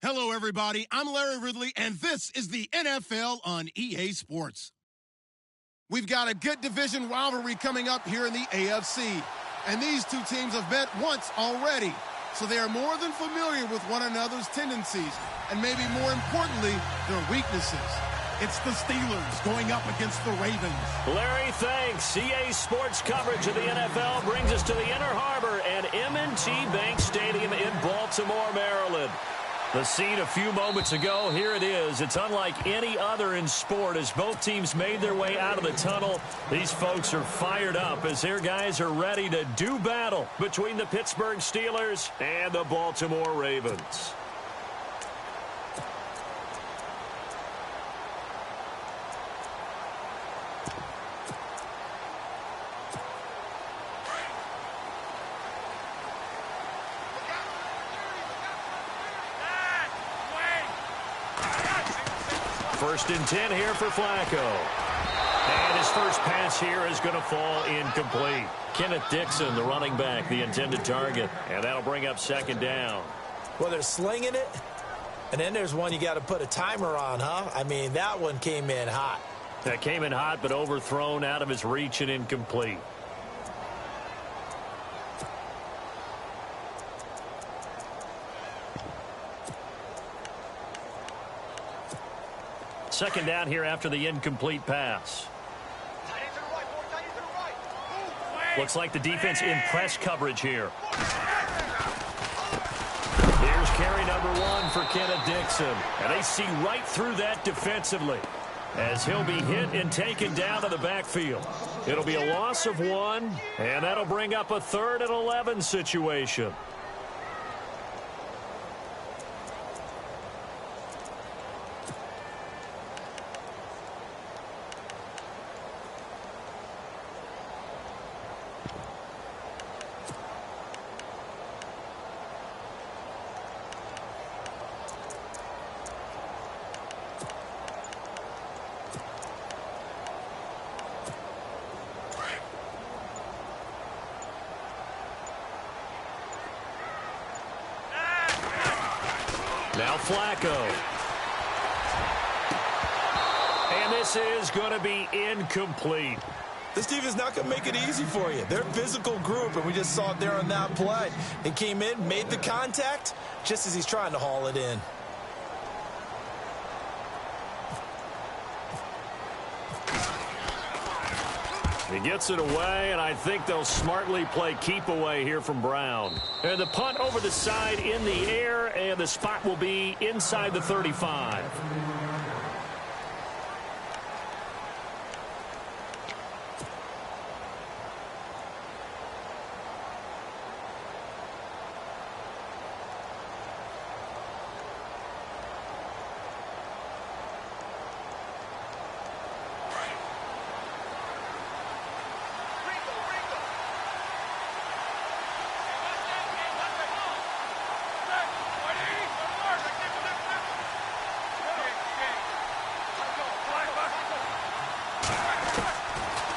Hello, everybody. I'm Larry Ridley, and this is the NFL on EA Sports. We've got a good division rivalry coming up here in the AFC, and these two teams have met once already, so they are more than familiar with one another's tendencies, and maybe more importantly, their weaknesses. It's the Steelers going up against the Ravens. Larry, thanks. EA Sports coverage of the NFL brings us to the Inner Harbor and M&T Bank Stadium in Baltimore, Maryland. The scene a few moments ago, here it is. It's unlike any other in sport as both teams made their way out of the tunnel. These folks are fired up as their guys are ready to do battle between the Pittsburgh Steelers and the Baltimore Ravens. First and 10 here for Flacco. And his first pass here is going to fall incomplete. Kenneth Dixon, the running back, the intended target. And that'll bring up second down. Well, they're slinging it. And then there's one you got to put a timer on, huh? I mean, that one came in hot. That came in hot, but overthrown, out of his reach, and incomplete. Second down here after the incomplete pass. Looks like the defense in press coverage here. Here's carry number 1 for Kenneth Dixon. And they see right through that defensively as he'll be hit and taken down to the backfield. It'll be a loss of 1, and that'll bring up a 3rd and 11 situation. Now Flacco. And this is going to be incomplete. This defense is not going to make it easy for you. They're a physical group, and we just saw it there on that play. He came in, made the contact, just as he's trying to haul it in. He gets it away, and I think they'll smartly play keep away here from Brown. And the punt over the side in the air, and the spot will be inside the 35.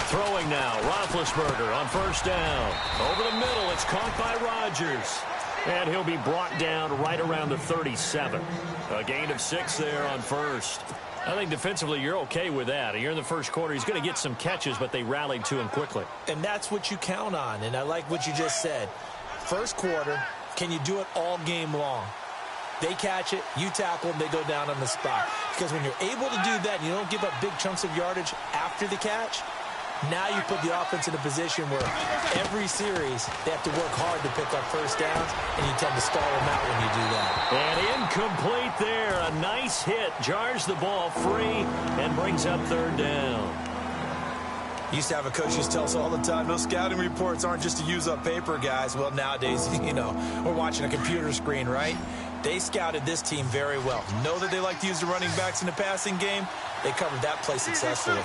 Throwing now, Roethlisberger on first down. Over the middle, it's caught by Rodgers. And he'll be brought down right around the 37. A gain of 6 there on first. I think defensively you're okay with that. You're in the first quarter. He's going to get some catches, but they rallied to him quickly. And that's what you count on, and I like what you just said. First quarter, can you do it all game long? They catch it, you tackle them, they go down on the spot. Because when you're able to do that and you don't give up big chunks of yardage after the catch, now you put the offense in a position where every series they have to work hard to pick up first downs, and you tend to stall them out when you do that. And incomplete there. A nice hit. Jars the ball free and brings up third down. Used to have a coach used to tell us all the time, those scouting reports aren't just to use up paper, guys. Well, nowadays, we're watching a computer screen, right? They scouted this team very well. Know that they like to use the running backs in the passing game. They covered that play successfully.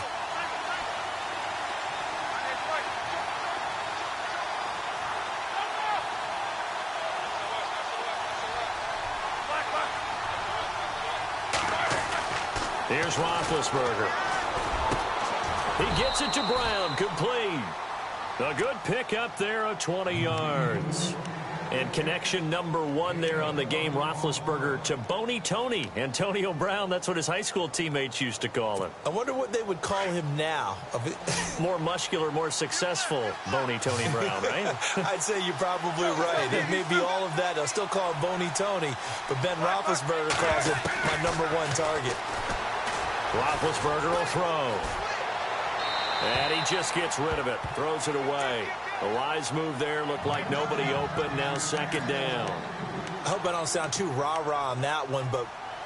Here's Roethlisberger. He gets it to Brown, complete. A good pickup there of 20 yards. And connection number 1 there on the game, Roethlisberger to Boney Tony. Antonio Brown, that's what his high school teammates used to call him. I wonder what they would call him now. More muscular, more successful Boney Tony Brown, right? I'd say you're probably right. It may be all of that. They'll still call him Boney Tony, but Ben Roethlisberger calls it my number 1 target. Roethlisberger will throw. And he just gets rid of it. Throws it away. A wise move there. Looked like nobody open. Now second down. I hope I don't sound too rah-rah on that one, but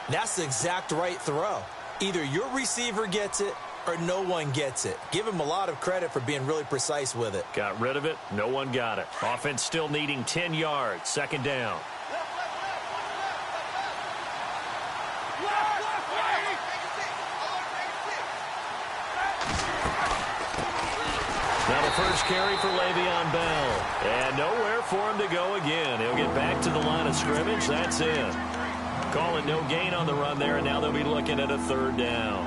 that's the exact right throw. Either your receiver gets it or no one gets it. Give him a lot of credit for being really precise with it. Got rid of it. No one got it. Offense still needing 10 yards. Second down. Now the first carry for Le'Veon Bell. And nowhere for him to go again. He'll get back to the line of scrimmage. That's it. Call it no gain on the run there, and now they'll be looking at a third down.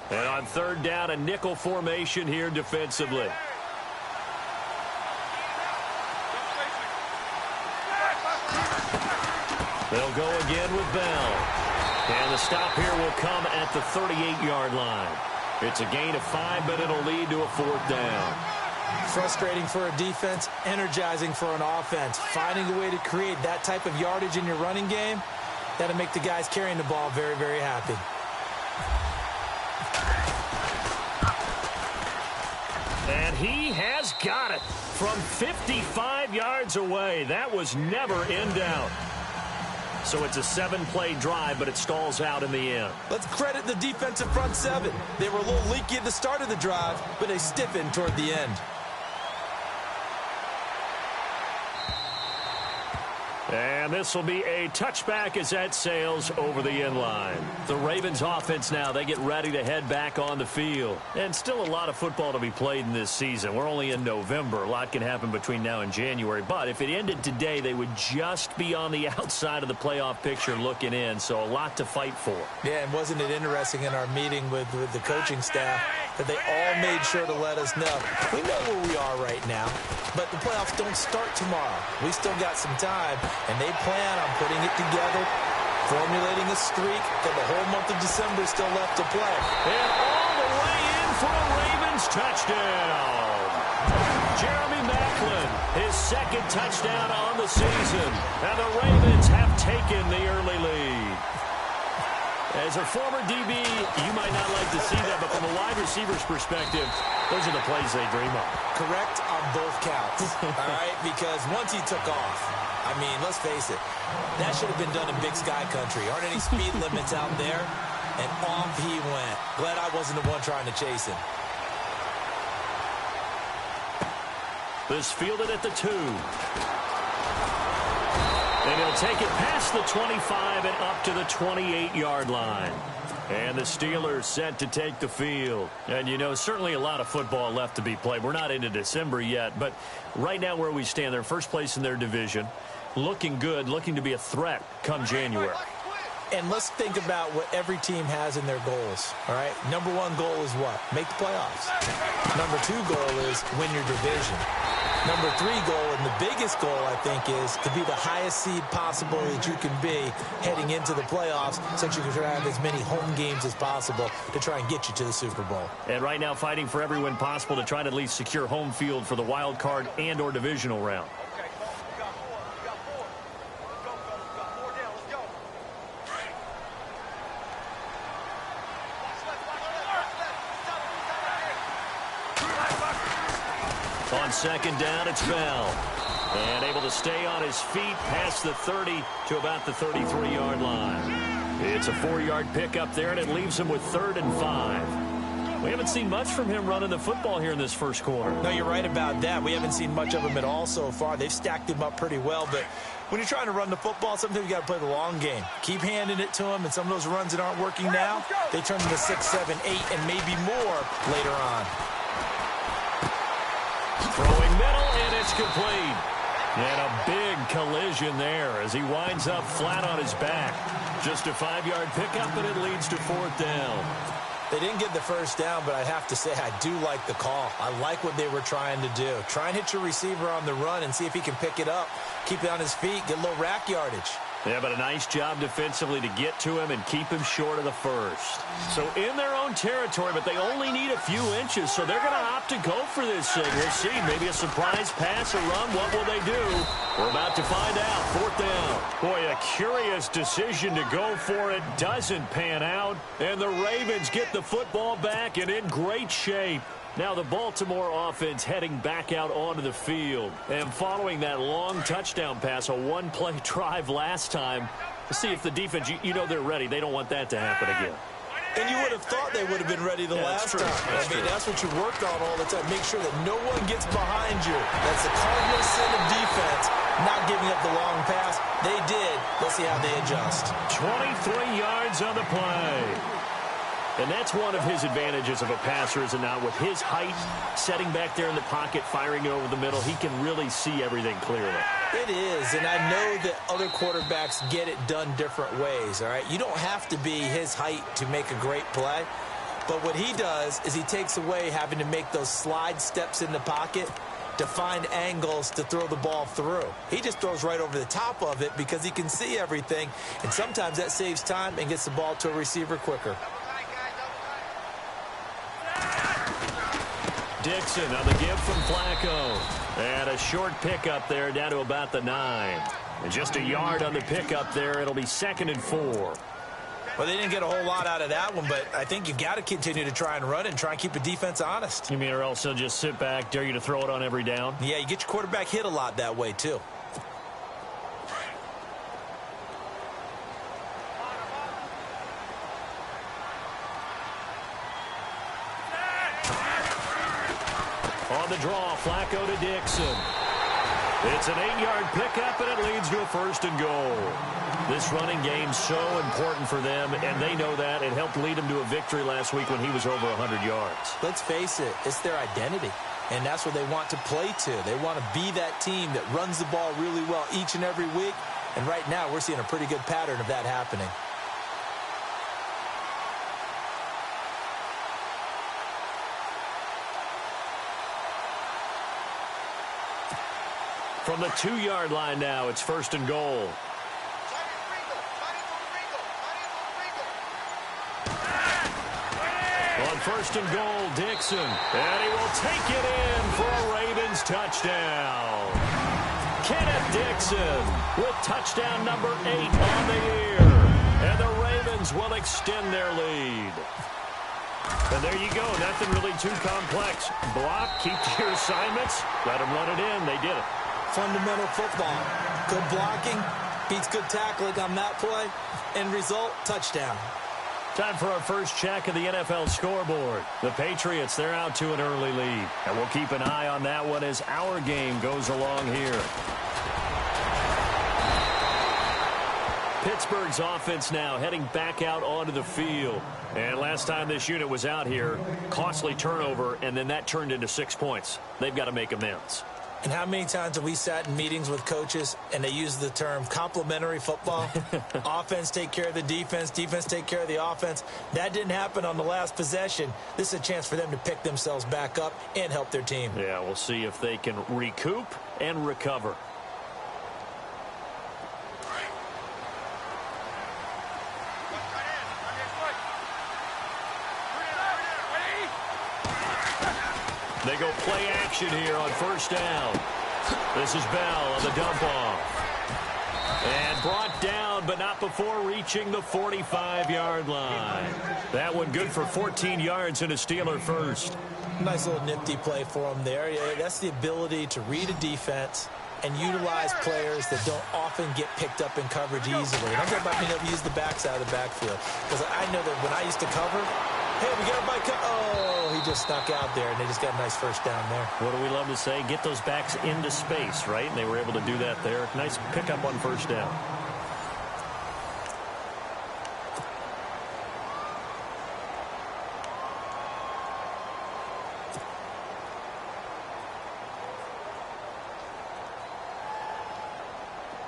And on third down, a nickel formation here defensively. They'll go again with Bell. And the stop here will come at the 38-yard line. It's a gain of 5, but it'll lead to a fourth down. Frustrating for a defense, energizing for an offense. Finding a way to create that type of yardage in your running game, that'll make the guys carrying the ball very, very happy. And he has got it from 55 yards away. That was never in doubt. So it's a 7-play drive, but it stalls out in the end. Let's credit the defensive front seven. They were a little leaky at the start of the drive, but they stiffened toward the end. And this will be a touchback as that sails over the end line. The Ravens offense now, they get ready to head back on the field. And still a lot of football to be played in this season. We're only in November. A lot can happen between now and January. But if it ended today, they would just be on the outside of the playoff picture looking in. So a lot to fight for. Yeah, and wasn't it interesting in our meeting with the coaching staff that they all made sure to let us know. We know where we are right now, but the playoffs don't start tomorrow. We still got some time, and they plan on putting it together, formulating a streak till the whole month of December is still left to play. And all the way in for a Ravens touchdown. Jeremy Maclin, his second touchdown on the season. And the Ravens have taken the early lead. As a former DB, you might not like to see that, but from a wide receiver's perspective, those are the plays they dream of. Correct on both counts, all right? Because once he took off, I mean, let's face it, that should have been done in Big Sky Country. Aren't any speed limits out there? And off he went. Glad I wasn't the one trying to chase him. This fielded at the 2. And he'll take it past the 25 and up to the 28-yard line. And the Steelers set to take the field. And, you know, certainly a lot of football left to be played. We're not into December yet, but right now where we stand, they're first place in their division. Looking good, looking to be a threat come January. And let's think about what every team has in their goals, all right? Number one goal is what? Make the playoffs. Number 2 goal is win your division. Number 3 goal, and the biggest goal, I think, is to be the highest seed possible that you can be heading into the playoffs so that you can have as many home games as possible to try and get you to the Super Bowl. And right now fighting for every win possible to try to at least secure home field for the wild card and or divisional round. On second down, it's Bell. And able to stay on his feet past the 30 to about the 33-yard line. It's a 4-yard pickup there, and it leaves him with 3rd and 5. We haven't seen much from him running the football here in this first quarter. No, you're right about that. We haven't seen much of him at all so far. They've stacked him up pretty well, but when you're trying to run the football, sometimes you got to play the long game. Keep handing it to him, and some of those runs that aren't working now, they turn into 6, 7, 8, and maybe more later on. Throwing middle, and it's complete. And a big collision there as he winds up flat on his back. Just a 5-yard pickup, and it leads to 4th down. They didn't get the first down, but I have to say I do like the call. I like what they were trying to do. Try and hit your receiver on the run and see if he can pick it up. Keep it on his feet, get a little rack yardage. Yeah, but a nice job defensively to get to him and keep him short of the first. So in their own territory, but they only need a few inches, so they're going to opt to go for this thing. We'll see. Maybe a surprise pass or run. What will they do? We're about to find out. 4th down. Boy, a curious decision to go for it. Doesn't pan out. And the Ravens get the football back and in great shape. Now the Baltimore offense heading back out onto the field. And following that long touchdown pass, a 1-play drive last time, let's see if the defense, you know they're ready. They don't want that to happen again. And you would have thought they would have been ready the last time. That's what you worked on all the time. Make sure that no one gets behind you. That's the cardinal sin of defense, not giving up the long pass. They did. Let's see how they adjust. 23 yards on the play. And that's one of his advantages of a passer, is it not? With his height, setting back there in the pocket, firing over the middle, he can really see everything clearly. It is, and I know that other quarterbacks get it done different ways, all right? You don't have to be his height to make a great play, but what he does is he takes away having to make those slide steps in the pocket to find angles to throw the ball through. He just throws right over the top of it because he can see everything, and sometimes that saves time and gets the ball to a receiver quicker. Dixon on the give from Flacco. And a short pickup there down to about the 9. And just a yard on the pickup there. It'll be 2nd and 4. Well, they didn't get a whole lot out of that one, but I think you've got to continue to try and run it and try and keep the defense honest. You mean, or else they'll just sit back, dare you to throw it on every down? Yeah, you get your quarterback hit a lot that way, too. On the draw, Flacco to Dixon. It's an 8-yard pickup, and it leads to a 1st and goal. This running game's so important for them, and they know that. It helped lead them to a victory last week when he was over 100 yards. Let's face it, it's their identity, and that's what they want to play to. They want to be that team that runs the ball really well each and every week, and right now we're seeing a pretty good pattern of that happening. From the 2-yard line now, it's 1st and goal. On 1st and goal, Dixon. And he will take it in for a Ravens touchdown. Kenneth Dixon with touchdown number 8 on the year. And the Ravens will extend their lead. And there you go. Nothing really too complex. Block, keep to your assignments, let them run it in. They did it. Fundamental football. Good blocking beats good tackling on that play. End result, touchdown. Time for our first check of the NFL scoreboard. The Patriots, they're out to an early lead. And we'll keep an eye on that one as our game goes along here. Pittsburgh's offense now heading back out onto the field. And last time this unit was out here, costly turnover, and then that turned into 6 points. They've got to make amends. And how many times have we sat in meetings with coaches and they use the term complementary football? Offense take care of the defense, defense take care of the offense. That didn't happen on the last possession. This is a chance for them to pick themselves back up and help their team. Yeah, we'll see if they can recoup and recover. They go play action here on 1st down. This is Bell on the dump off. And brought down, but not before reaching the 45-yard line. That one good for 14 yards and a Steeler first. Nice little nifty play for him there. Yeah, that's the ability to read a defense and utilize players that don't often get picked up in coverage easily. And I'm talking about being able to use the backside of the backfield. Because I know that when I used to cover, hey, we got a bike. Oh, he just snuck out there, and they just got a nice 1st down there. What do we love to say? Get those backs into space, right? And they were able to do that there. Nice pickup on 1st down.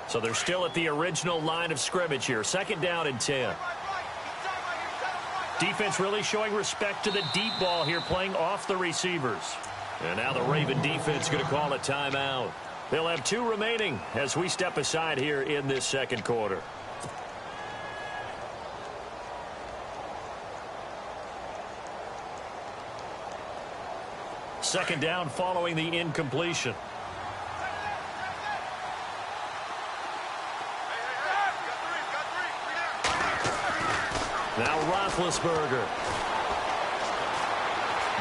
So they're still at the original line of scrimmage here. 2nd down and 10. Defense really showing respect to the deep ball here, playing off the receivers. And now the Raven defense going to call a timeout. They'll have 2 remaining as we step aside here in this 2nd quarter. Second down following the incompletion. Now Roethlisberger.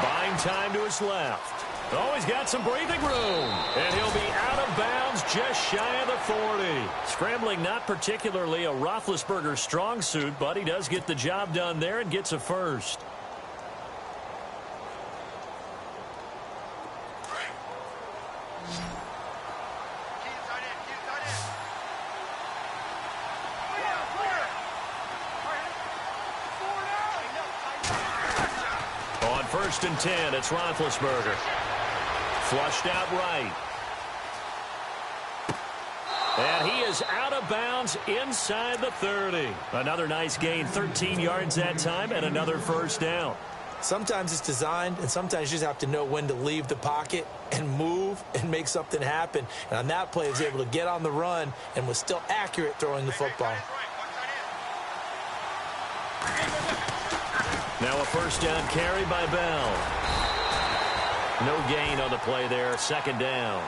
Buying time to his left. Oh, he's got some breathing room. And he'll be out of bounds just shy of the 40. Scrambling not particularly a Roethlisberger strong suit, but he does get the job done there and gets a first. 1st and 10. It's Roethlisberger. Flushed out right. And he is out of bounds inside the 30. Another nice gain, 13 yards that time, and another first down. Sometimes it's designed, and sometimes you just have to know when to leave the pocket and move and make something happen. And on that play, he was able to get on the run and was still accurate throwing the football. Now a first down carry by Bell. No gain on the play there, 2nd down.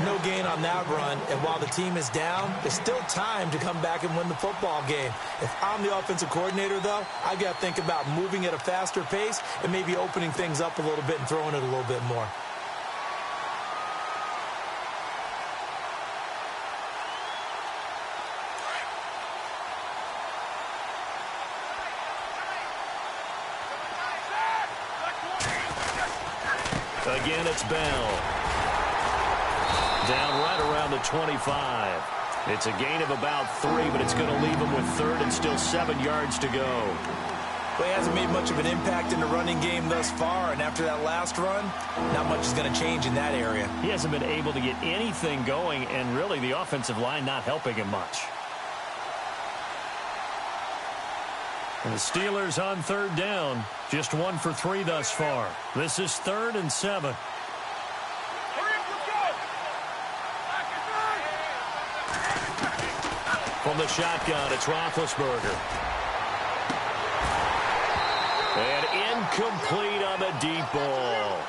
No gain on that run, and while the team is down, there's still time to come back and win the football game. If I'm the offensive coordinator, though, I've got to think about moving at a faster pace and maybe opening things up a little bit and throwing it a little bit more. Again, it's Bell. Down right around the 25. It's a gain of about 3, but it's going to leave him with 3rd and still 7 yards to go. Well, he hasn't made much of an impact in the running game thus far, and after that last run, not much is going to change in that area. He hasn't been able to get anything going, and really the offensive line not helping him much. And the Steelers on 3rd down. Just 1 for 3 thus far. This is 3rd and 7. From the shotgun, it's Roethlisberger. And incomplete on the deep ball.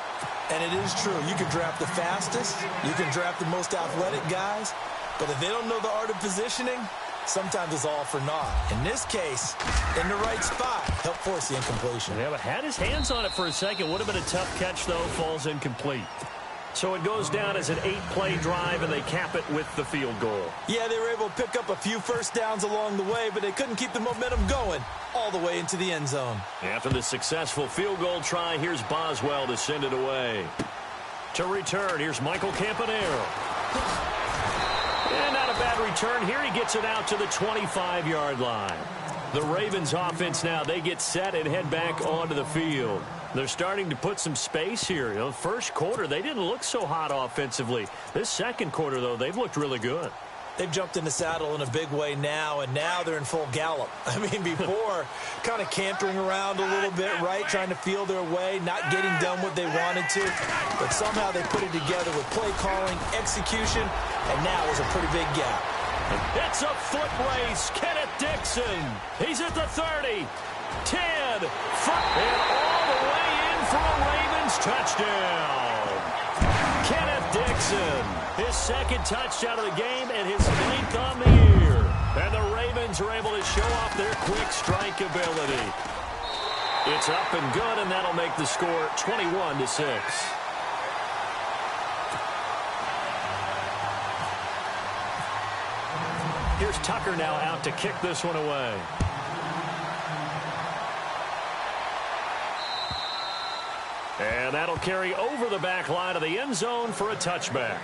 And it is true. You can draft the fastest. You can draft the most athletic guys. But if they don't know the art of positioning, sometimes it's all for naught. In this case, in the right spot, helped force the incompletion. Yeah, but had his hands on it for a second. Would have been a tough catch, though. Falls incomplete. So it goes down as an 8-play drive, and they cap it with the field goal. Yeah, they were able to pick up a few first downs along the way, but they couldn't keep the momentum going all the way into the end zone. After the successful field goal try, here's Boswell to send it away. To return, here's Michael Campanaro. And not a bad return. Here he gets it out to the 25-yard line. The Ravens offense now, they get set and head back onto the field. They're starting to put some space here. You know, first quarter, they didn't look so hot offensively. This second quarter, though, they've looked really good. They've jumped in the saddle in a big way now, and now they're in full gallop. I mean, before, kind of cantering around a little bit, right, trying to feel their way, not getting done what they wanted to. But somehow they put it together with play calling, execution, and now there's a pretty big gap. It's a foot race. Kenneth Dixon. He's at the 30. 10. And all the way in for a Ravens touchdown. Kenneth Dixon. His 2nd touchdown of the game and his 9th on the year. And the Ravens are able to show off their quick strike ability. It's up and good, and that'll make the score 21-6. Here's Tucker now out to kick this one away. And that'll carry over the back line of the end zone for a touchback.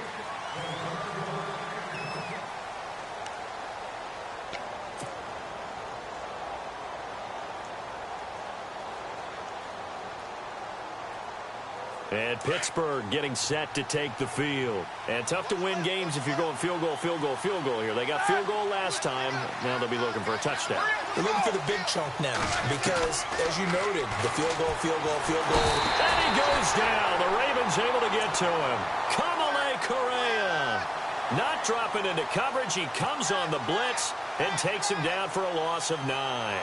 And Pittsburgh getting set to take the field. And tough to win games if you're going field goal, field goal, field goal here. They got field goal last time. Now they'll be looking for a touchdown. They're looking for the big chunk now because, as you noted, the field goal, field goal, field goal. And he goes down. The Ravens able to get to him. Kamale Correa. Not dropping into coverage. He comes on the blitz and takes him down for a loss of 9.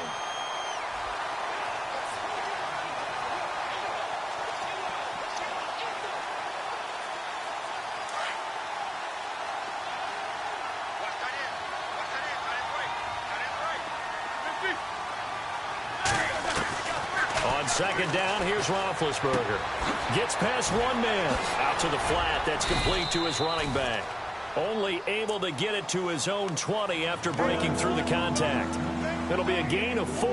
On 2nd down, here's Roethlisberger. Gets past one man. Out to the flat. That's complete to his running back. Only able to get it to his own 20 after breaking through the contact. It'll be a gain of 4.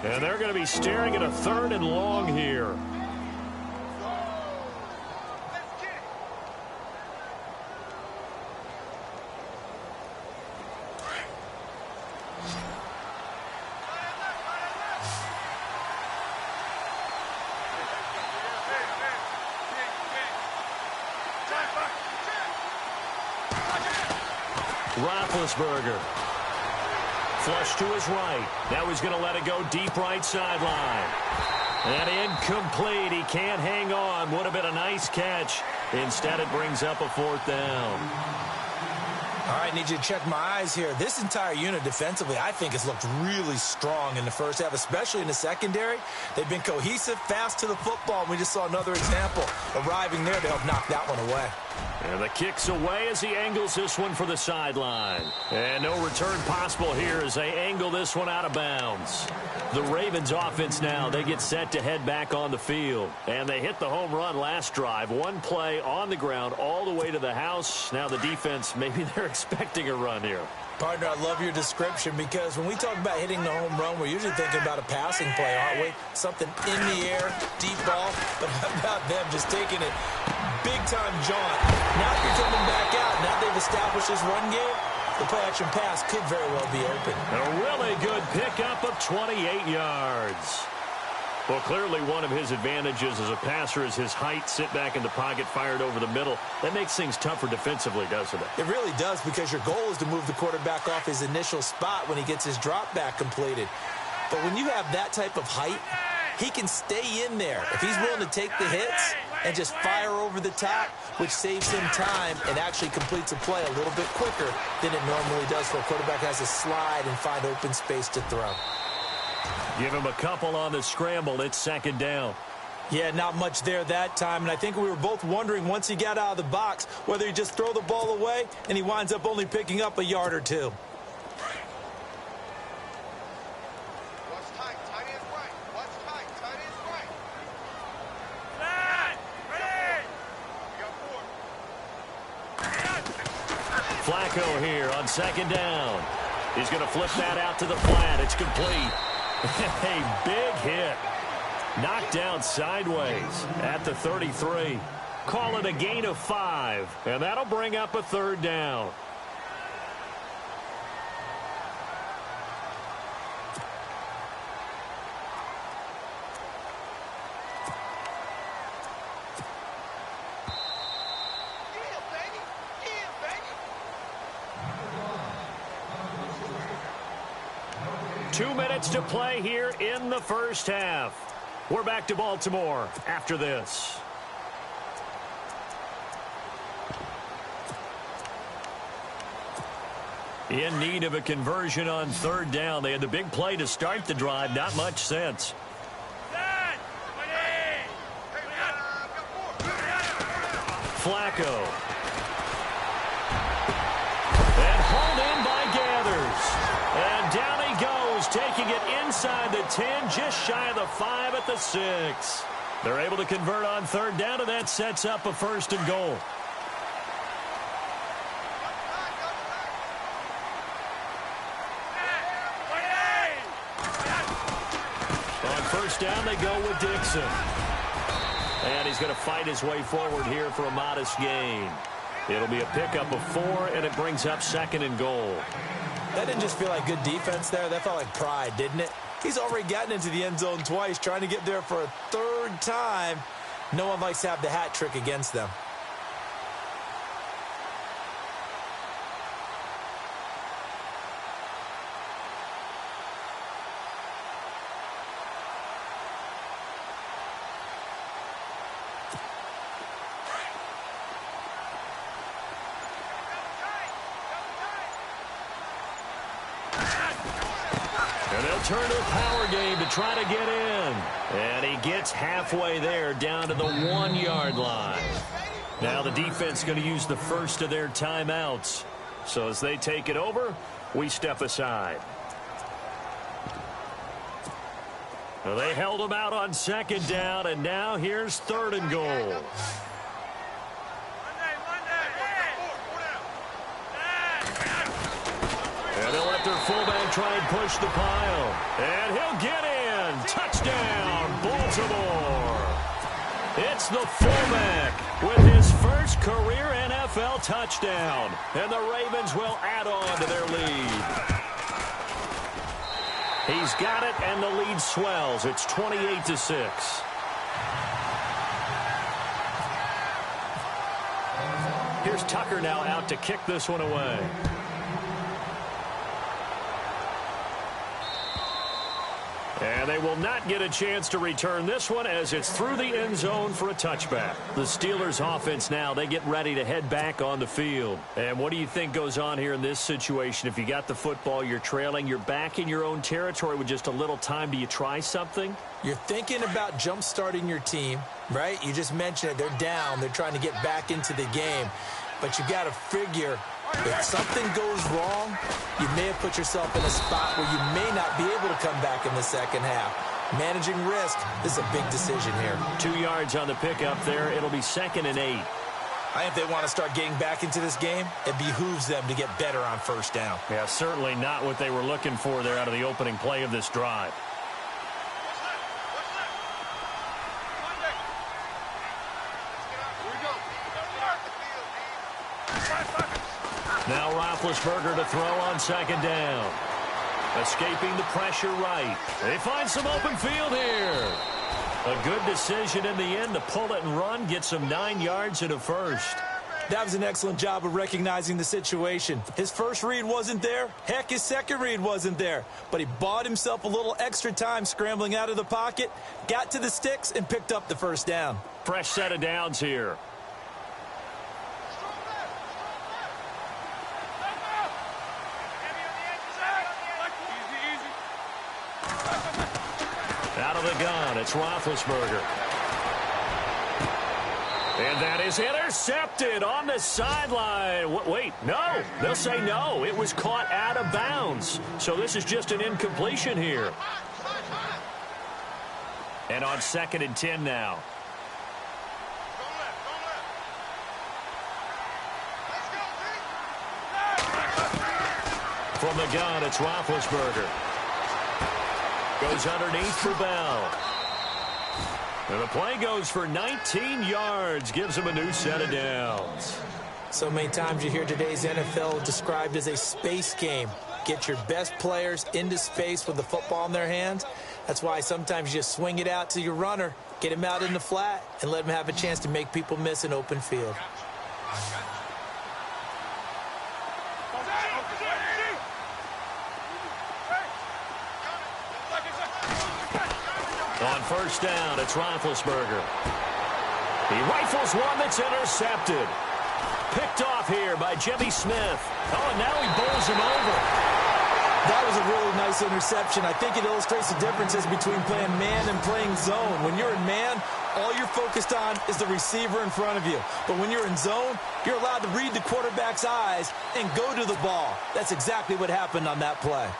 And they're going to be staring at a 3rd and long here. Roethlisberger. Flush to his right. Now he's going to let it go deep right sideline. And incomplete. He can't hang on. Would have been a nice catch. Instead, it brings up a 4th down. All right, need you to check my eyes here. This entire unit defensively, I think, has looked really strong in the first half, especially in the secondary. They've been cohesive, fast to the football, and we just saw another example arriving there to help knock that one away. And the kick's away as he angles this one for the sideline. And no return possible here as they angle this one out of bounds. The Ravens offense now, they get set to head back on the field. And they hit the home run last drive. One play on the ground all the way to the house. Now the defense, maybe they're expecting a run here. Partner, I love your description because when we talk about hitting the home run, we're usually thinking about a passing play, aren't we? Something in the air, deep ball. But how about them just taking it big-time jaunt? Now you're coming back out. Now they've established this run game. The play-action pass could very well be open. A really good pickup of 28 yards. Well, clearly one of his advantages as a passer is his height. Sit back in the pocket, fired over the middle. That makes things tougher defensively, doesn't it? It really does, because your goal is to move the quarterback off his initial spot when he gets his drop back completed. But when you have that type of height, he can stay in there. If he's willing to take the hits and just fire over the top, which saves him time and actually completes a play a little bit quicker than it normally does for a quarterback who has to slide and find open space to throw. Give him a couple on the scramble. It's 2nd down. Yeah, not much there that time, and I think we were both wondering once he got out of the box whether he just throw the ball away, and he winds up only picking up a yard or two. Flacco here on 2nd down. He's going to flip that out to the flat. It's complete. A big hit. Knocked down sideways at the 33. Call it a gain of 5, and that'll bring up a 3rd down. Two minutes to play here in the first half. We're back to Baltimore after this. In need of a conversion on 3rd down. They had the big play to start the drive. Not much sense. Flacco. And hauled in by Gathers. And down he goes, taking it inside the 10, just shy of the 5 at the 6. They're able to convert on 3rd down, and that sets up a 1st and goal. On 1st down, they go with Dixon. And he's going to fight his way forward here for a modest gain. It'll be a pickup of 4, and it brings up 2nd and goal. That didn't just feel like good defense there. That felt like pride, didn't it? He's already gotten into the end zone twice, trying to get there for a 3rd time. No one likes to have the hat trick against them. Turn to a power game to try to get in. And he gets halfway there, down to the 1-yard line. Now the defense going to use the first of their timeouts. So as they take it over, we step aside. Well, they held him out on 2nd down, and now here's 3rd and goal. And they'll let their fullback try and push the pile. And he'll get in. Touchdown, Baltimore. It's the fullback with his first career NFL touchdown. And the Ravens will add on to their lead. He's got it, and the lead swells. It's 28-6. Here's Tucker now out to kick this one away. And they will not get a chance to return this one as it's through the end zone for a touchback. The Steelers offense now, they get ready to head back on the field. And what do you think goes on here in this situation? If you got the football, you're trailing, you're back in your own territory with just a little time. Do you try something? You're thinking about jump-starting your team, right? You just mentioned it. They're down. They're trying to get back into the game. But you got to figure if something goes wrong, you may have put yourself in a spot where you may not be able to come back in the second half. Managing risk, this is a big decision here. 2 yards on the pickup there. It'll be 2nd and 8. I think if they want to start getting back into this game, it behooves them to get better on first down. Yeah, certainly not what they were looking for there out of the opening play of this drive. Now Roethlisberger to throw on 2nd down. Escaping the pressure right. They find some open field here. A good decision in the end to pull it and run. Gets him 9 yards and a first. That was an excellent job of recognizing the situation. His first read wasn't there. Heck, his second read wasn't there. But he bought himself a little extra time scrambling out of the pocket, got to the sticks, and picked up the first down. Fresh set of downs here. Out of the gun, it's Roethlisberger. And that is intercepted on the sideline. Wait, no. They'll say no. It was caught out of bounds. So this is just an incompletion here. And on 2nd and 10 now. From the gun, it's Roethlisberger. Goes underneath for Bell. And the play goes for 19 yards. Gives him a new set of downs. So many times you hear today's NFL described as a space game. Get your best players into space with the football in their hands. That's why sometimes you just swing it out to your runner, get him out in the flat, and let him have a chance to make people miss an open field. On first down, it's Roethlisberger. He rifles one that's intercepted. Picked off here by Jimmy Smith. Oh, and now he bowls him over. That was a really nice interception. I think it illustrates the differences between playing man and playing zone. When you're in man, all you're focused on is the receiver in front of you. But when you're in zone, you're allowed to read the quarterback's eyes and go to the ball. That's exactly what happened on that play.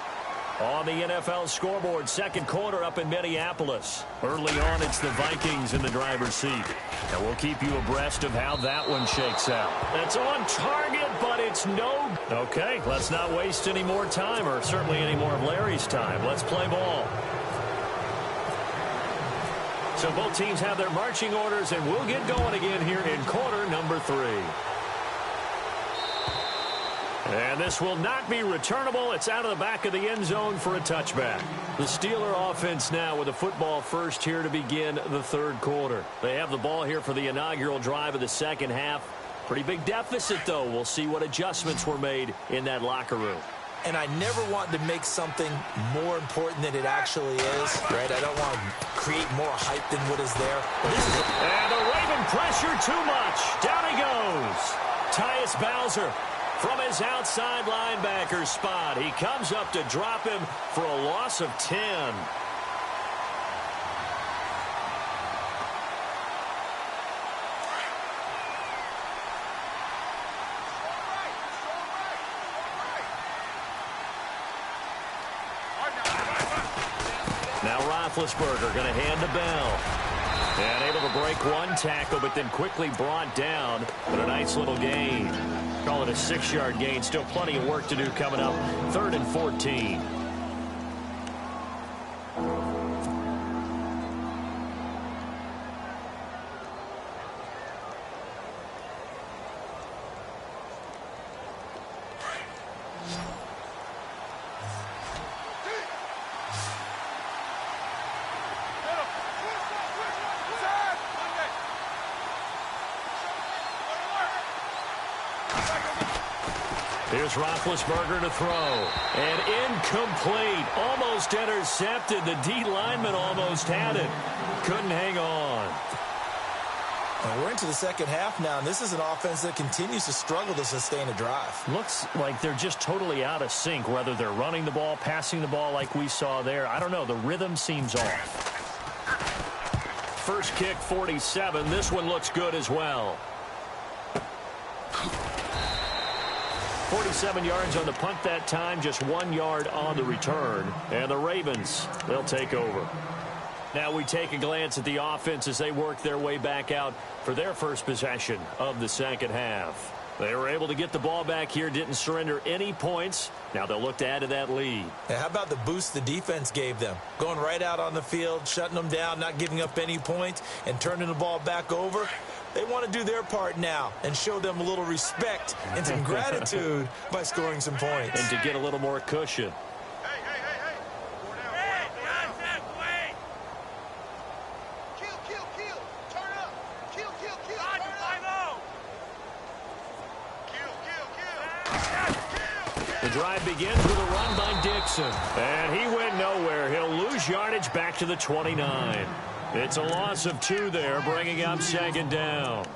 On the NFL scoreboard, 2nd quarter up in Minneapolis. Early on, it's the Vikings in the driver's seat. And we'll keep you abreast of how that one shakes out. That's on target, but it's no. Okay, let's not waste any more time, or certainly any more of Larry's time. Let's play ball. So both teams have their marching orders, and we'll get going again here in quarter number 3. And this will not be returnable. It's out of the back of the end zone for a touchback. The Steeler offense now with the football first here to begin the 3rd quarter. They have the ball here for the inaugural drive of the second half. Pretty big deficit, though. We'll see what adjustments were made in that locker room. And I never want to make something more important than it actually is, right? I don't want to create more hype than what is there. And the Raven pressure too much. Down he goes. Tyus Bowser. From his outside linebacker spot, he comes up to drop him for a loss of 10. Now Roethlisberger going to hand to Bell. And able to break one tackle, but then quickly brought down. But a nice little gain. Call it a 6-yard gain. Still plenty of work to do coming up. 3rd and 14. Here's Roethlisberger to throw. And incomplete. Almost intercepted. The D lineman almost had it. Couldn't hang on. And we're into the second half now, and this is an offense that continues to struggle to sustain a drive. Looks like they're just totally out of sync, whether they're running the ball, passing the ball like we saw there. I don't know. The rhythm seems off. First kick, 47. This one looks good as well. 47 yards on the punt that time, just 1 yard on the return. And the Ravens, they'll take over. Now we take a glance at the offense as they work their way back out for their first possession of the second half. They were able to get the ball back here, didn't surrender any points. Now they'll look to add to that lead. How about the boost the defense gave them? Going right out on the field, shutting them down, not giving up any points, and turning the ball back over. They want to do their part now and show them a little respect and some gratitude by scoring some points. And to get a little more cushion. The drive begins with a run by Dixon. And he went nowhere. He'll lose yardage back to the 29. It's a loss of 2 there, bringing up second down.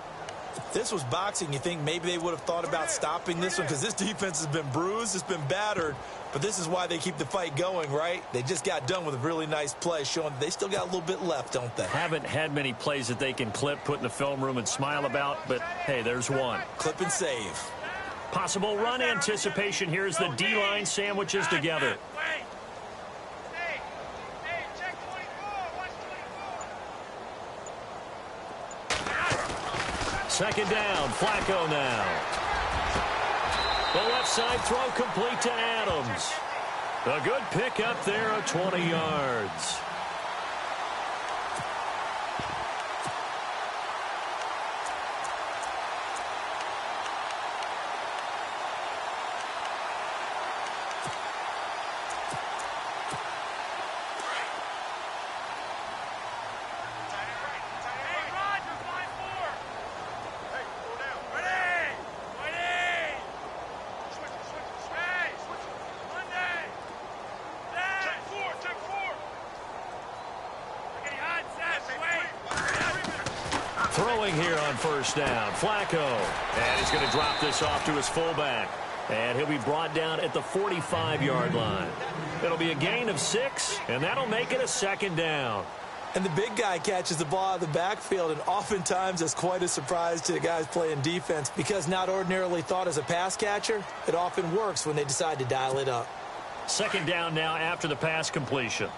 This was boxing. You think maybe they would have thought about stopping this one because this defense has been bruised, it's been battered, but this is why they keep the fight going, right? They just got done with a really nice play, showing they still got a little bit left, don't they? Haven't had many plays that they can clip, put in the film room, and smile about, but hey, there's one. Clip and save. Possible run anticipation. Here's the D-line sandwiches together. Second down, Flacco now. The left side throw complete to Adams. A good pick up there of 20 yards. Throwing here on first down, Flacco. And he's going to drop this off to his fullback. And he'll be brought down at the 45-yard line. It'll be a gain of 6, and that'll make it a second down. And the big guy catches the ball out of the backfield, and oftentimes it's quite a surprise to the guys playing defense because not ordinarily thought as a pass catcher, it often works when they decide to dial it up. Second down now after the pass completion.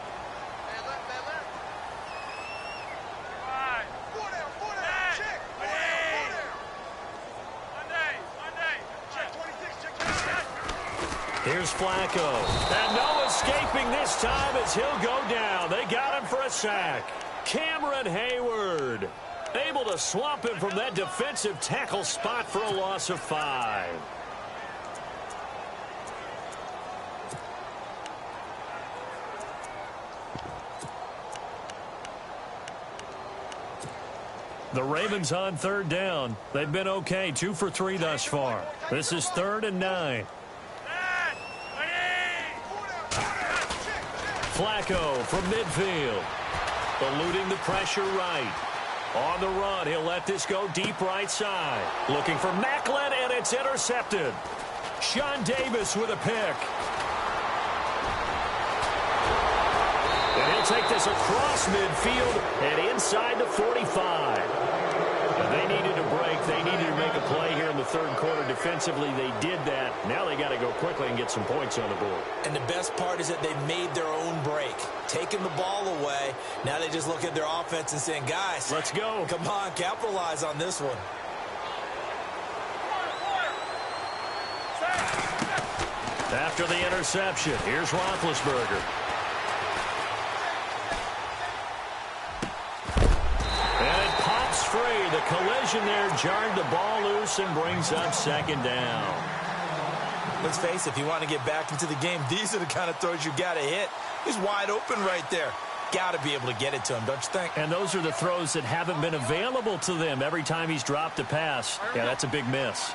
Here's Flacco. And no escaping this time as he'll go down. They got him for a sack. Cameron Hayward able to swamp him from that defensive tackle spot for a loss of 5. The Ravens on third down. They've been okay, 2 for 3 thus far. This is 3rd and 9. Flacco from midfield. Eluding the pressure right. On the run, he'll let this go deep right side. Looking for Macklin, and it's intercepted. Sean Davis with a pick. And he'll take this across midfield and inside the 45. And they needed a break. They needed to make a play here in the third quarter. Defensively, they did that. Now they got to go quickly and get some points on the board. And the best part is that they made their own break. Taking the ball away. Now they just look at their offense and saying, guys, let's go. Come on, capitalize on this one. After the interception, here's Roethlisberger. Free. The collision there jarred the ball loose and brings up second down. Let's face it, if you want to get back into the game, these are the kind of throws you got to hit. He's wide open right there. Got to be able to get it to him, don't you think? And those are the throws that haven't been available to them every time he's dropped a pass. Yeah, that's a big miss.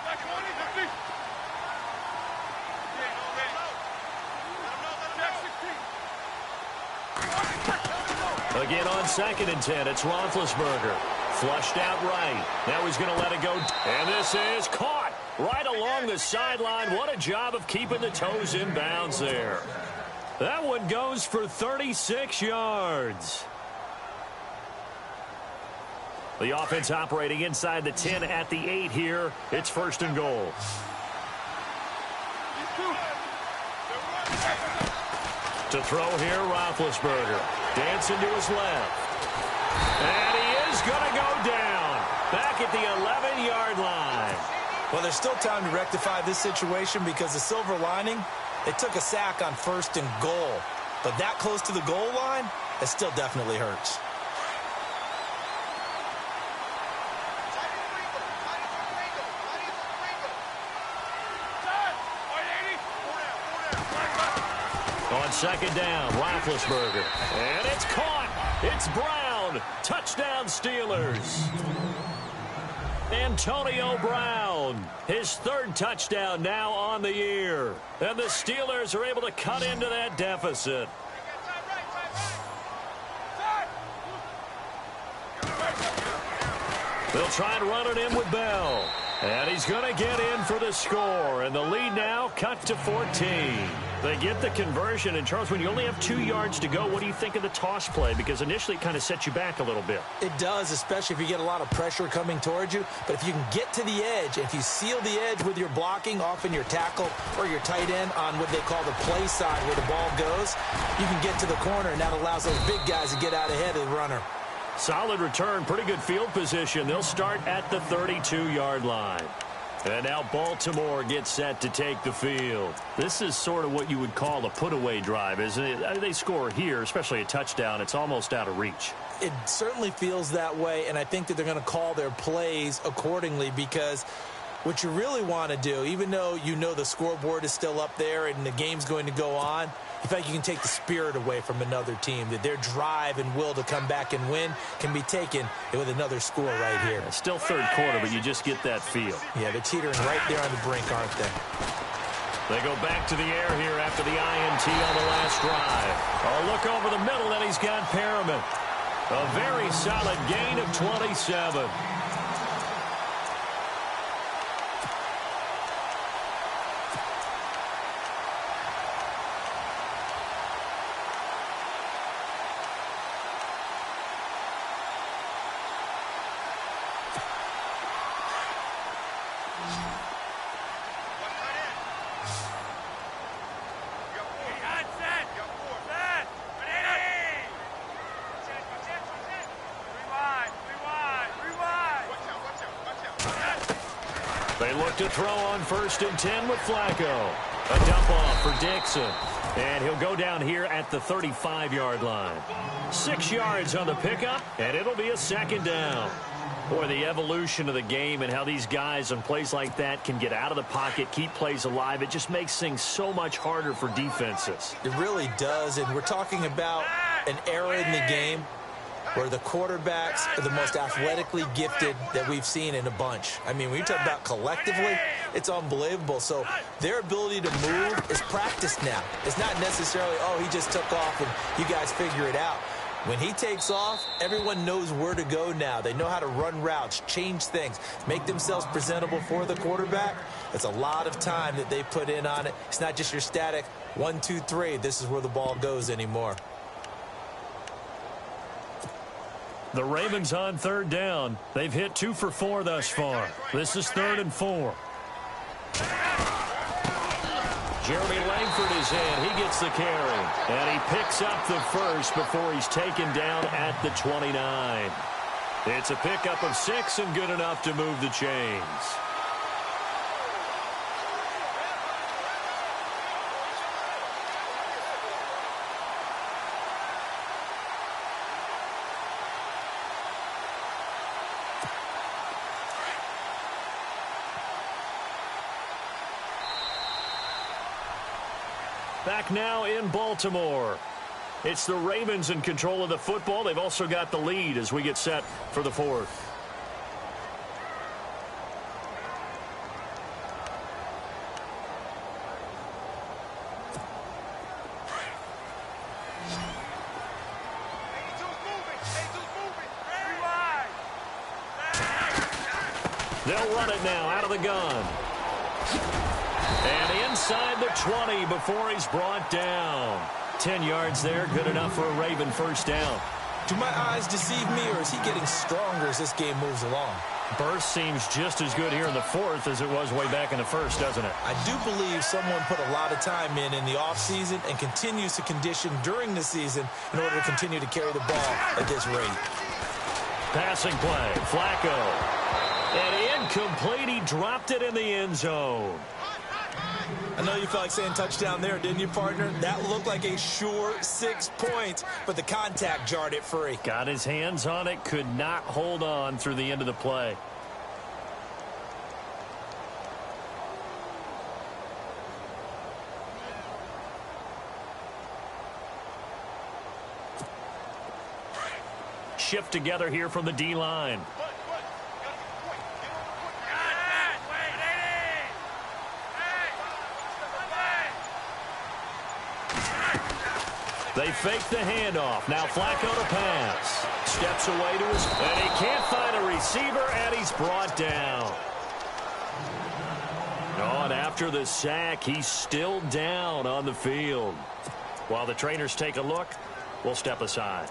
Again on 2nd and 10, it's Roethlisberger. Flushed out right. Now he's going to let it go. And this is caught right along the sideline. What a job of keeping the toes in bounds there. That one goes for 36 yards. The offense operating inside the 10 at the 8 here. It's 1st and goal. To throw here, Roethlisberger. Dancing to his left. And he is going to go down. Back at the 11-yard line. Well, there's still time to rectify this situation because the silver lining, they took a sack on 1st and goal. But that close to the goal line, it still definitely hurts. On 2nd down, Roethlisberger. And it's caught. It's Brown. Touchdown, Steelers. Antonio Brown, his 3rd touchdown now on the year. And the Steelers are able to cut into that deficit. They'll try and run it in with Bell. And he's going to get in for the score. And the lead now cut to 14. They get the conversion. And, Charles, when you only have 2 yards to go, what do you think of the toss play? Because initially it kind of sets you back a little bit. It does, especially if you get a lot of pressure coming towards you. But if you can get to the edge, if you seal the edge with your blocking, often your tackle or your tight end on what they call the play side where the ball goes, you can get to the corner, and that allows those big guys to get out ahead of the runner. Solid return, pretty good field position. They'll start at the 32-yard line. And now Baltimore gets set to take the field. This is sort of what you would call a put-away drive, isn't it? They score here, especially a touchdown. It's almost out of reach. It certainly feels that way, and I think that they're going to call their plays accordingly because what you really want to do, even though you know the scoreboard is still up there and the game's going to go on, in fact, you can take the spirit away from another team, that their drive and will to come back and win can be taken with another score right here. It's still 3rd quarter, but you just get that feel. Yeah, they're teetering right there on the brink, aren't they? They go back to the air here after the INT on the last drive. A look over the middle, and he's got Perriman. A very solid gain of 27. They look to throw on 1st and 10 with Flacco. A dump off for Dixon. And he'll go down here at the 35-yard line. 6 yards on the pickup, and it'll be a 2nd down. Boy, the evolution of the game and how these guys on plays like that can get out of the pocket, keep plays alive, it just makes things so much harder for defenses. It really does, and we're talking about an era in the game where the quarterbacks are the most athletically gifted that we've seen in a bunch. I mean, when you talk about collectively, it's unbelievable. So their ability to move is practiced now. It's not necessarily, oh, he just took off and you guys figure it out. When he takes off, everyone knows where to go now. They know how to run routes, change things, make themselves presentable for the quarterback. It's a lot of time that they put in on it. It's not just your static 1, 2, 3. This is where the ball goes anymore. The Ravens on 3rd down. They've hit 2 for 4 thus far. This is 3rd and 4. Jeremy Langford is in. He gets the carry. And he picks up the first before he's taken down at the 29. It's a pickup of 6 and good enough to move the chains. Back now in Baltimore. It's the Ravens in control of the football. They've also got the lead as we get set for the 4th. They'll run it now out of the gun. And inside the 20 before he's brought down. 10 yards there, good enough for a Raven first down. Do my eyes deceive me, or is he getting stronger as this game moves along? Burst seems just as good here in the fourth as it was way back in the first, doesn't it? I do believe someone put a lot of time in the offseason and continues to condition during the season in order to continue to carry the ball at this rate. Passing play, Flacco. And incomplete, he dropped it in the end zone. I know you felt like saying touchdown there, didn't you, partner? That looked like a sure 6 points, but the contact jarred it free. Got his hands on it, could not hold on through the end of the play. Shift together here from the D-line. They fake the handoff. Now Flacco to pass. Steps away to his... And he can't find a receiver, and he's brought down. Oh, and after the sack, he's still down on the field. While the trainers take a look, we'll step aside.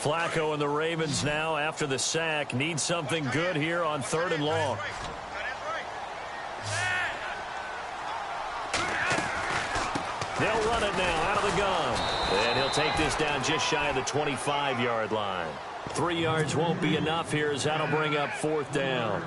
Flacco and the Ravens now, after the sack, need something good here on 3rd and long. They'll run it now out of the gun. And he'll take this down just shy of the 25-yard line. 3 yards won't be enough here as that'll bring up 4th down.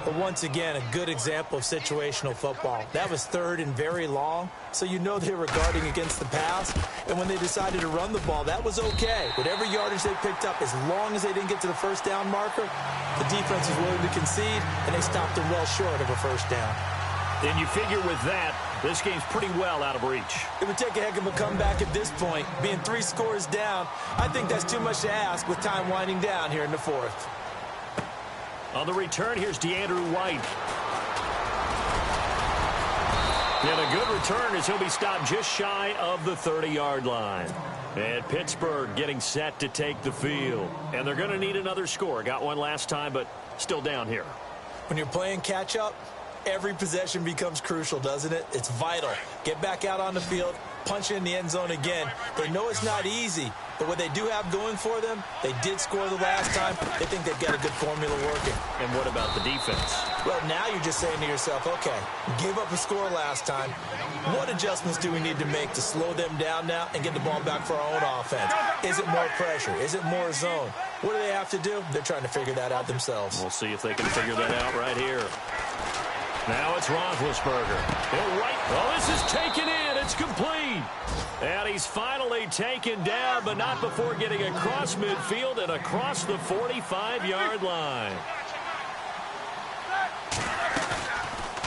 But once again, a good example of situational football. That was 3rd and very long, so you know they were guarding against the pass. And when they decided to run the ball, that was okay. Whatever yardage they picked up, as long as they didn't get to the first down marker, the defense was willing to concede, and they stopped them well short of a first down. And you figure with that, this game's pretty well out of reach. It would take a heck of a comeback at this point. Being 3 scores down, I think that's too much to ask with time winding down here in the 4th. On the return, here's DeAndrew White. And a good return as he'll be stopped just shy of the 30-yard line. And Pittsburgh getting set to take the field. And they're going to need another score. Got one last time, but still down here. When you're playing catch-up, every possession becomes crucial, doesn't it? It's vital. Get back out on the field, punch in the end zone again. They know it's not easy, but what they do have going for them, they did score the last time. They think they've got a good formula working. And what about the defense? Well, now you're just saying to yourself, okay, gave up a score last time. What adjustments do we need to make to slow them down now and get the ball back for our own offense? Is it more pressure? Is it more zone? What do they have to do? They're trying to figure that out themselves. We'll see if they can figure that out right here. Now it's Roethlisberger. He'll right. Oh, this is taken in. It's complete. And he's finally taken down, but not before getting across midfield and across the 45-yard line.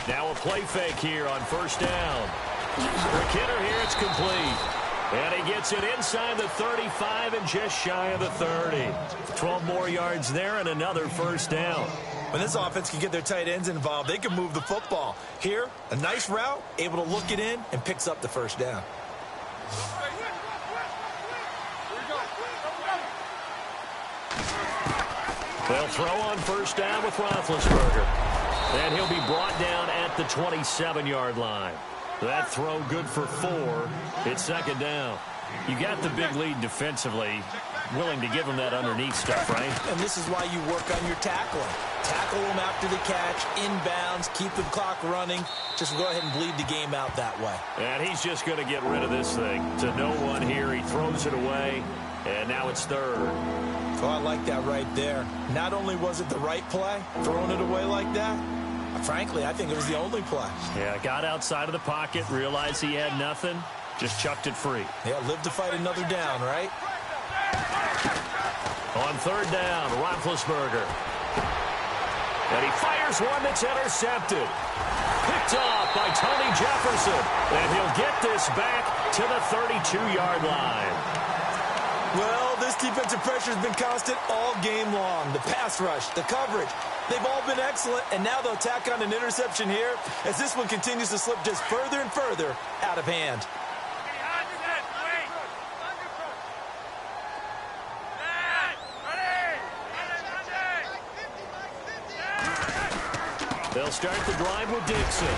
Now a play fake here on first down. For Kidder here, it's complete. And he gets it inside the 35 and just shy of the 30. 12 more yards there and another first down. When this offense can get their tight ends involved, they can move the football. Here, a nice route, able to look it in, and picks up the first down. They'll throw on first down with Roethlisberger. And he'll be brought down at the 27-yard line. That throw good for 4. It's second down. You got the big lead defensively. Willing to give them that underneath stuff, right? And this is why you work on your tackling. Tackle them after the catch, inbounds, keep the clock running. Just go ahead and bleed the game out that way. And he's just going to get rid of this thing. To no one here, he throws it away, and now it's third. Oh, I like that right there. Not only was it the right play, throwing it away like that, frankly, I think it was the only play. Yeah, got outside of the pocket, realized he had nothing, just chucked it free. Yeah, live to fight another down, right? On third down, Roethlisberger. And he fires one that's intercepted. Picked off by Tony Jefferson. And he'll get this back to the 32-yard line. Well, this defensive pressure has been constant all game long. The pass rush, the coverage, they've all been excellent, and now they'll tack on an interception here as this one continues to slip just further and further out of hand. They'll start the drive with Dixon.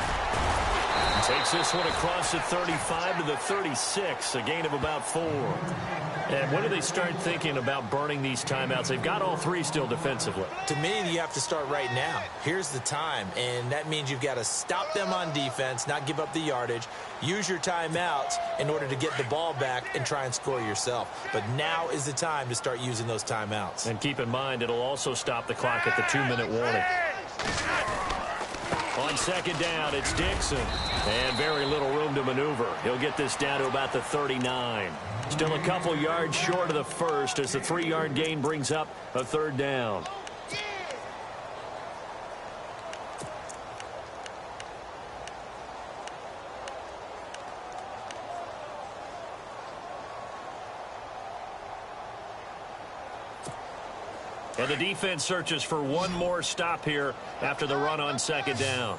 Takes this one across the 35 to the 36, a gain of about 4. And when do they start thinking about burning these timeouts? They've got all 3 still defensively. To me, you have to start right now. Here's the time, and that means you've got to stop them on defense, not give up the yardage, use your timeouts in order to get the ball back and try and score yourself. But now is the time to start using those timeouts. And keep in mind, it'll also stop the clock at the 2-minute warning. On second down, it's Dixon. And very little room to maneuver. He'll get this down to about the 39. Still a couple yards short of the first as the 3-yard gain brings up a 3rd down. And the defense searches for one more stop here after the run on second down.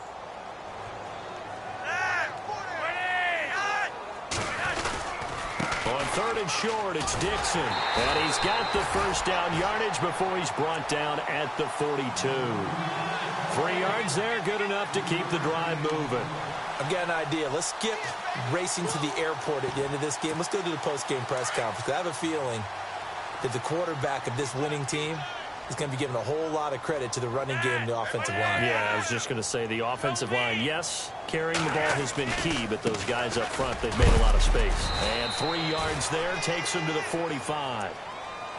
On 3rd and short, it's Dixon. And he's got the first down yardage before he's brought down at the 42. 3 yards there, good enough to keep the drive moving. I've got an idea. Let's skip racing to the airport at the end of this game. Let's go to the post-game press conference. I have a feeling that the quarterback of this winning team is going to be given a whole lot of credit to the running game and the offensive line. Yeah, I was just going to say the offensive line, yes, carrying the ball has been key, but those guys up front, they've made a lot of space. And 3 yards there takes them to the 45.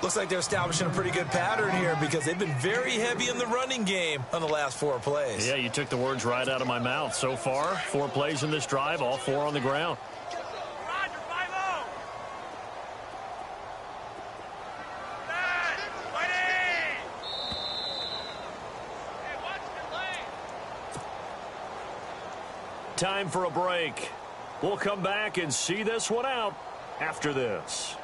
Looks like they're establishing a pretty good pattern here because they've been very heavy in the running game on the last 4 plays. Yeah, you took the words right out of my mouth. So far, 4 plays in this drive, all 4 on the ground. Time for a break. We'll come back and see this one out after this.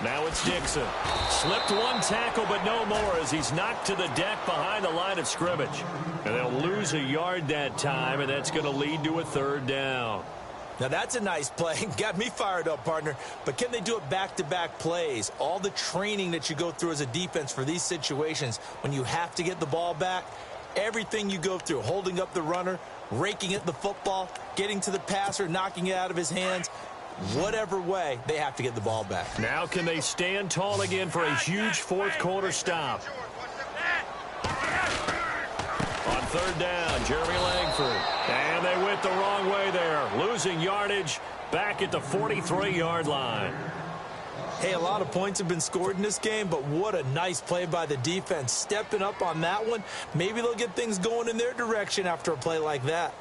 Now it's Dixon. Slipped one tackle, but no more as he's knocked to the deck behind the line of scrimmage. And they'll lose a yard that time, and that's going to lead to a 3rd down. Now, that's a nice play. Got me fired up, partner. But can they do it back-to-back plays? All the training that you go through as a defense for these situations, when you have to get the ball back, everything you go through, holding up the runner, raking at the football, getting to the passer, knocking it out of his hands, whatever way, they have to get the ball back. Now can they stand tall again for a huge 4th quarter stop? On 3rd down, Jeremy Langford. And they went the wrong way there, losing yardage back at the 43-yard line. Hey, a lot of points have been scored in this game, but what a nice play by the defense. Stepping up on that one, maybe they'll get things going in their direction after a play like that.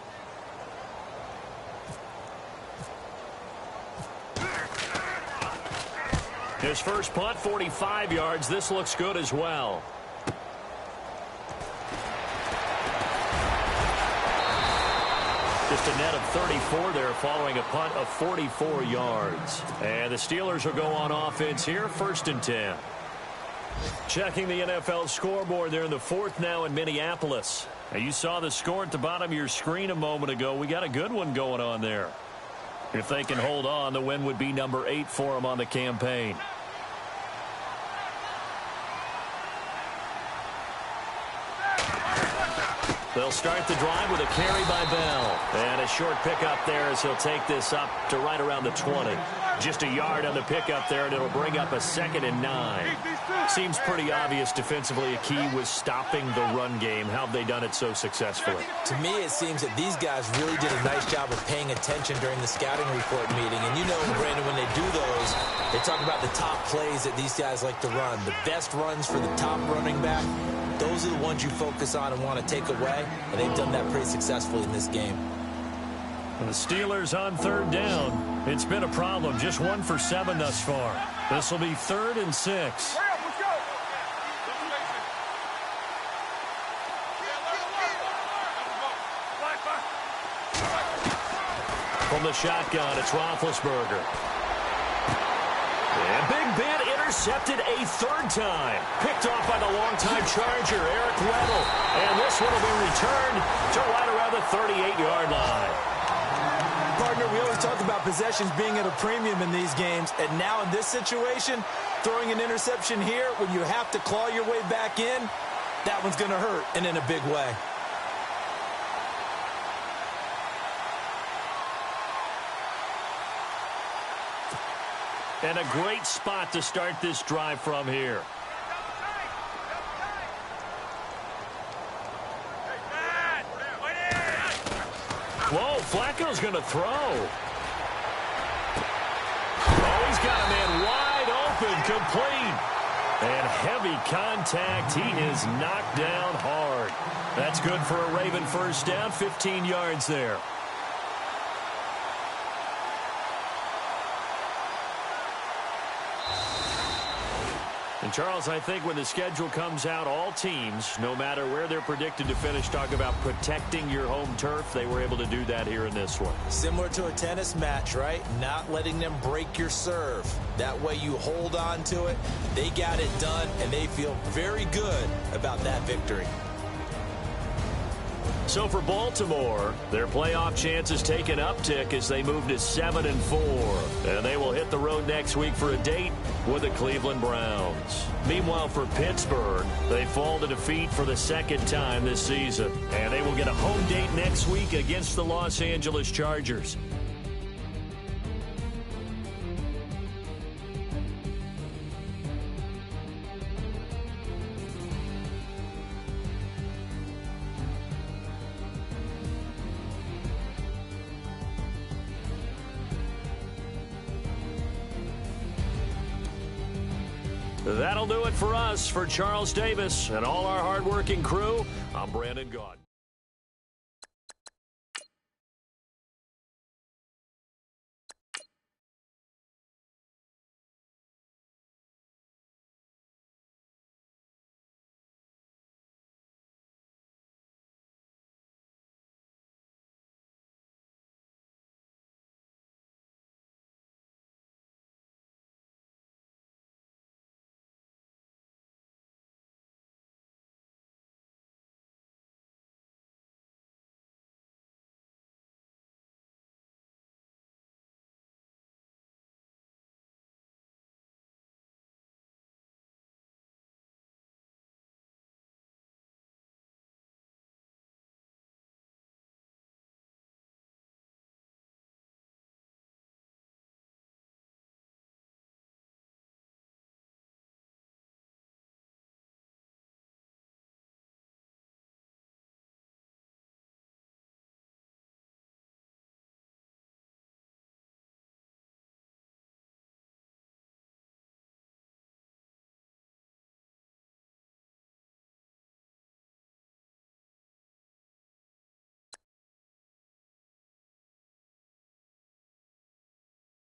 His first punt, 45 yards. This looks good as well. Just a net of 34 there following a punt of 44 yards. And the Steelers will go on offense here, 1st and 10. Checking the NFL scoreboard there in the 4th now in Minneapolis. Now you saw the score at the bottom of your screen a moment ago. We got a good one going on there. If they can hold on, the win would be number 8 for them on the campaign. They'll start the drive with a carry by Bell. And a short pickup there as he'll take this up to right around the 20. Just a yard on the pickup there, and it'll bring up a 2nd and 9. Seems pretty obvious defensively a key was stopping the run game. How have they done it so successfully? To me, it seems that these guys really did a nice job of paying attention during the scouting report meeting. And you know, Brandon, when they do those, they talk about the top plays that these guys like to run. The best runs for the top running back. Those are the ones you focus on and want to take away, and they've done that pretty successfully in this game. And the Steelers on 3rd down. It's been a problem. Just 1 for 7 thus far. This will be 3rd and 6. From the shotgun, it's Roethlisberger. And Big Ben intercepted a 3rd time. Picked off by the longtime Charger, Eric Weddle. And this one will be returned to right around the 38-yard line. Partner, we always talk about possessions being at a premium in these games. And now in this situation, throwing an interception here when you have to claw your way back in, that one's going to hurt, and in a big way. And a great spot to start this drive from here. Whoa, Flacco's going to throw. Oh, he's got a man wide open, complete. And heavy contact. He is knocked down hard. That's good for a Raven first down, 15 yards there. And, Charles, I think when the schedule comes out, all teams, no matter where they're predicted to finish, talk about protecting your home turf. They were able to do that here in this one. Similar to a tennis match, right? Not letting them break your serve. That way you hold on to it. They got it done, and they feel very good about that victory. So for Baltimore, their playoff chances take an uptick as they move to 7-4. And they will hit the road next week for a date with the Cleveland Browns. Meanwhile, for Pittsburgh, they fall to defeat for the 2nd time this season. And they will get a home date next week against the Los Angeles Chargers. That'll do it for us. For Charles Davis and all our hardworking crew, I'm Brandon Gaudin.